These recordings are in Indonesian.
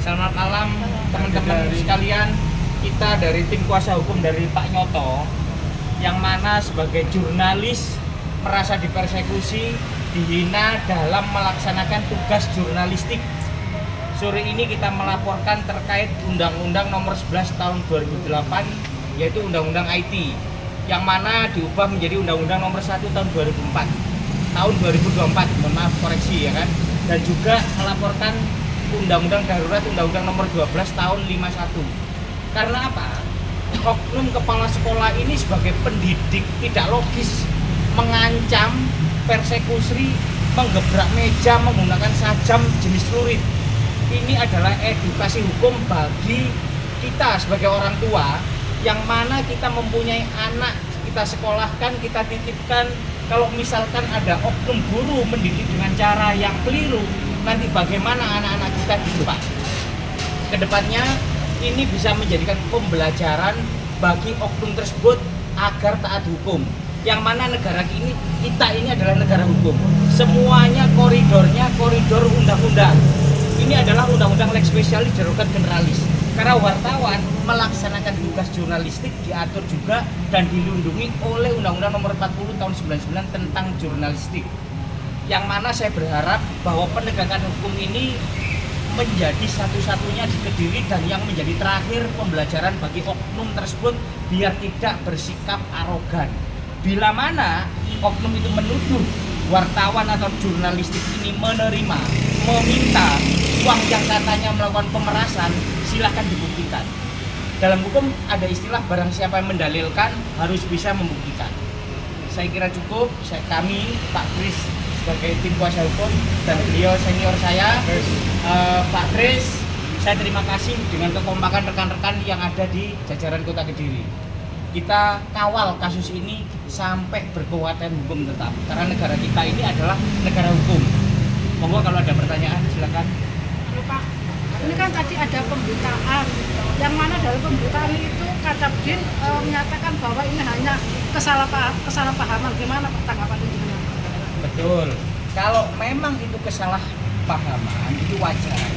Selamat malam teman-teman sekalian. Kita dari tim kuasa hukum dari Pak Nyoto, yang mana sebagai jurnalis merasa dipersekusi, dihina dalam melaksanakan tugas jurnalistik. Sore ini kita melaporkan terkait Undang-Undang Nomor 11 Tahun 2008, yaitu Undang-Undang IT, yang mana diubah menjadi Undang-Undang Nomor 1 Tahun 2004, tahun 2024, mohon maaf koreksi ya kan. Dan juga melaporkan Undang-Undang Darurat Undang-Undang Nomor 12 Tahun 51. Karena apa? Oknum kepala sekolah ini sebagai pendidik tidak logis, mengancam, persekusi, menggebrak meja menggunakan sajam jenis celurit. Ini adalah edukasi hukum bagi kita sebagai orang tua, yang mana kita mempunyai anak, kita sekolahkan, kita titipkan. Kalau misalkan ada oknum guru mendidik dengan cara yang keliru, nanti bagaimana anak-anak kita di depan? Kedepannya ini bisa menjadikan pembelajaran bagi oknum tersebut agar taat hukum. Yang mana negara kita ini adalah negara hukum. Semuanya koridornya koridor undang-undang. Ini adalah undang-undang lex specialis darurat generalis. Karena wartawan melaksanakan tugas jurnalistik diatur juga dan dilindungi oleh Undang-Undang Nomor 40 Tahun 99 tentang jurnalistik. Yang mana saya berharap bahwa penegakan hukum ini menjadi satu-satunya di Kediri dan yang menjadi terakhir pembelajaran bagi oknum tersebut biar tidak bersikap arogan. Bila mana oknum itu menuduh wartawan atau jurnalistik ini menerima, meminta uang yang katanya melakukan pemerasan, silahkan dibuktikan. Dalam hukum ada istilah barang siapa yang mendalilkan harus bisa membuktikan. Saya kira cukup. Kami Pak Kris sebagai tim kuasa hukum dan beliau senior saya, Pak Kris, saya terima kasih dengan kekompakan rekan-rekan yang ada di jajaran Kota Kediri. Kita kawal kasus ini sampai berkekuatan hukum tetap, karena negara kita ini adalah negara hukum. Monggo kalau ada pertanyaan silakan. Halo Pak, ini kan tadi ada pemberitaan, yang mana dalam pemberitaan itu Kadabdin menyatakan bahwa ini hanya kesalahpahaman. Gimana Pak tanggapan itu? Betul, kalau memang itu kesalahpahaman itu wajar.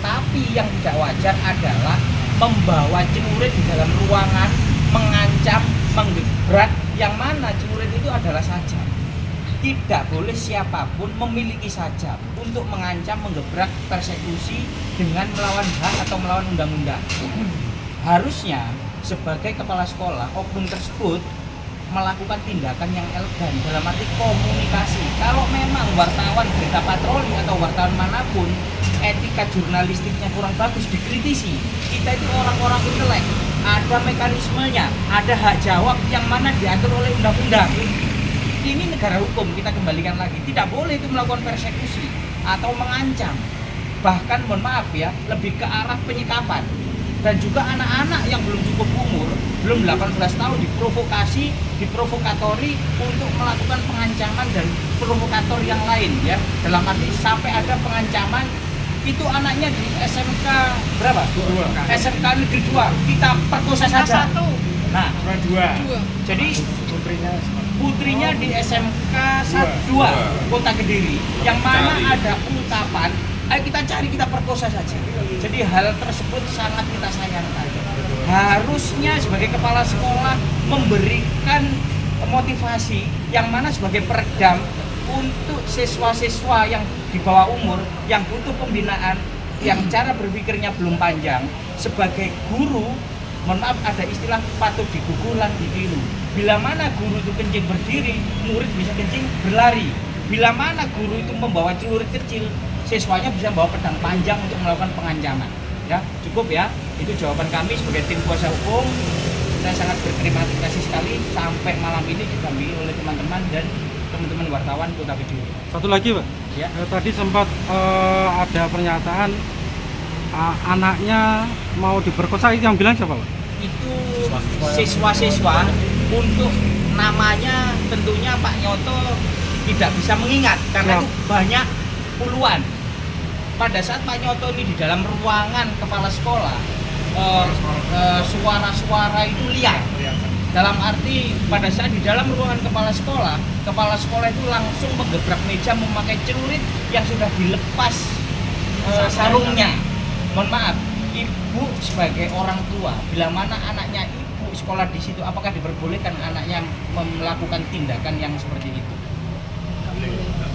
Tapi yang tidak wajar adalah membawa celurit di dalam ruangan, mengancam, menggebrak, yang mana celurit itu adalah sajam. Tidak boleh siapapun memiliki sajam untuk mengancam, menggebrak, persekusi dengan melawan hak atau melawan undang-undang. Harusnya sebagai kepala sekolah, oknum tersebut melakukan tindakan yang elegan dalam arti komunikasi. Kalau memang wartawan berita patroli atau wartawan manapun etika jurnalistiknya kurang bagus, dikritisi. Kita itu orang-orang intelek, ada mekanismenya, ada hak jawab yang mana diatur oleh undang-undang. Ini negara hukum, kita kembalikan lagi. Tidak boleh itu melakukan persekusi atau mengancam. Bahkan mohon maaf ya, lebih ke arah penyikapan. Dan juga anak-anak yang belum cukup umur, belum 18 tahun diprovokatori untuk melakukan pengancaman dan provokator yang lain ya. Dalam arti sampai ada pengancaman, itu anaknya di SMK berapa? 2. SMK Negeri 2 kita perkosa saja. Nah, 2. Jadi putrinya di SMK 2 Kota Kediri, yang mana ada ungkapan, ayo kita cari, kita perkosa saja. Jadi hal tersebut sangat kita sayangkan. Harusnya sebagai kepala sekolah memberikan motivasi yang mana sebagai peredam untuk siswa-siswa yang di bawah umur, yang butuh pembinaan, yang cara berpikirnya belum panjang. Sebagai guru, mohon maaf ada istilah patut digugur lan ditiru. Bila mana guru itu kencing berdiri, murid bisa kencing berlari. Bila mana guru itu membawa celurit kecil, siswanya bisa membawa pedang panjang untuk melakukan pengancaman. Ya, cukup ya. Itu jawaban kami sebagai tim kuasa hukum. Saya sangat berterima kasih sekali sampai malam ini didampingi oleh teman-teman dan teman-teman wartawan Kota Kediri. Satu lagi Pak, Ya. tadi sempat ada pernyataan anaknya mau diperkosa, itu yang bilang siapa Pak? Itu siswa-siswa, untuk namanya tentunya Pak Nyoto tidak bisa mengingat karena itu banyak puluhan. Pada saat Pak Nyoto ini di dalam ruangan kepala sekolah, suara-suara itu liar. Dalam arti pada saat di dalam ruangan kepala sekolah itu langsung menggebrak meja memakai celurit yang sudah dilepas sarungnya. mohon maaf, ibu sebagai orang tua, bila mana anaknya ibu sekolah di situ, apakah diperbolehkan anaknya melakukan tindakan yang seperti itu?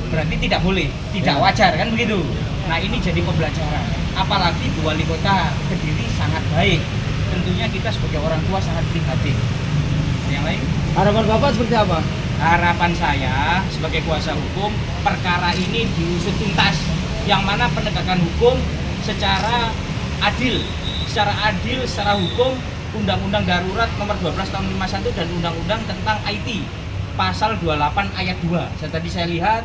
Berarti tidak boleh, tidak wajar kan begitu. Nah ini jadi pembelajaran. Apalagi Bu Wali Kota Kediri sangat baik. Tentunya kita sebagai orang tua sangat prihatin. Yang lain? Harapan Bapak seperti apa? Harapan saya sebagai kuasa hukum, perkara ini diusut tuntas. Yang mana penegakan hukum secara adil, secara hukum, Undang-Undang Darurat Nomor 12 Tahun 51 dan Undang-Undang tentang IT Pasal 28 Ayat 2. Tadi saya lihat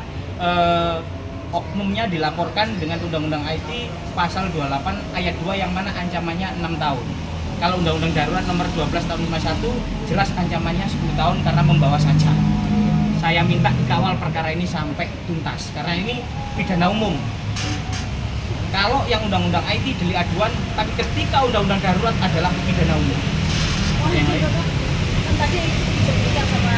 oknumnya dilaporkan dengan Undang-Undang IT Pasal 28 Ayat 2 yang mana ancamannya 6 tahun. Kalau Undang-Undang Darurat Nomor 12 Tahun 51 jelas ancamannya 10 tahun karena membawa saja. Saya minta dikawal perkara ini sampai tuntas karena ini pidana umum. Kalau yang Undang-Undang IT delik aduan, tapi ketika Undang-Undang Darurat adalah pidana umum. Oh, Yang itu lain? Bapak. Kan tadi disebutkan sama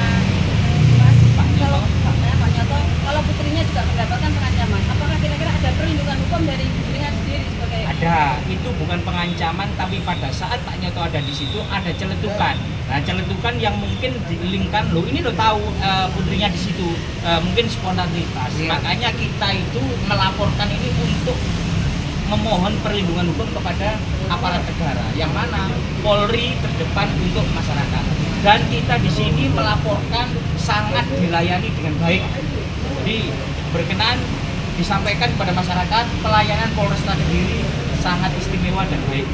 Mas Pak Nyoto. Pak Nyoto, kalau putrinya juga mendapatkan pengancaman. Apakah kira-kira ada perlindungan hukum dari putrinya sendiri sebagai Ada, itu bukan pengancaman tapi pada saat Pak Nyoto ada di situ ada celetukan. Nah, celetukan yang mungkin dilingkan, loh ini lo tahu putrinya di situ, mungkin spontanitas. Makanya kita itu melaporkan ini untuk memohon perlindungan hukum kepada aparat negara yang mana Polri terdepan untuk masyarakat. Dan kita di sini melaporkan sangat dilayani dengan baik. Jadi berkenan disampaikan kepada masyarakat pelayanan Polresta Kediri sangat istimewa dan baik.